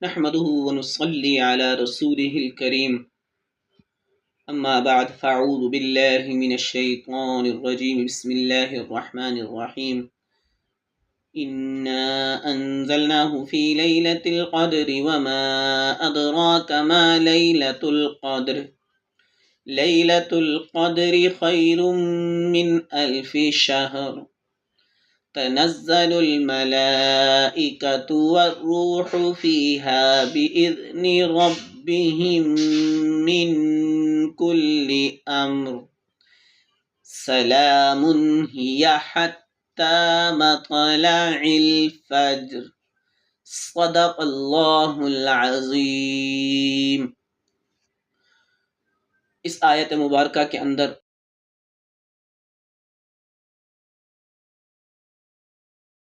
نحمده ونصلي على رسوله الكريم أما بعد فأعوذ بالله من الشيطان الرجيم بسم الله الرحمن الرحيم إنا أنزلناه في ليلة القدر وما أدراك ما ليلة القدر ليلة القدر خير من 1000 شهر تنزل الملائكة والروح فيها بإذن ربهم من كل أمر سلام هي حتى مطلع الفجر صدق اللہ العظیم۔ اس آیت مبارکہ کے اندر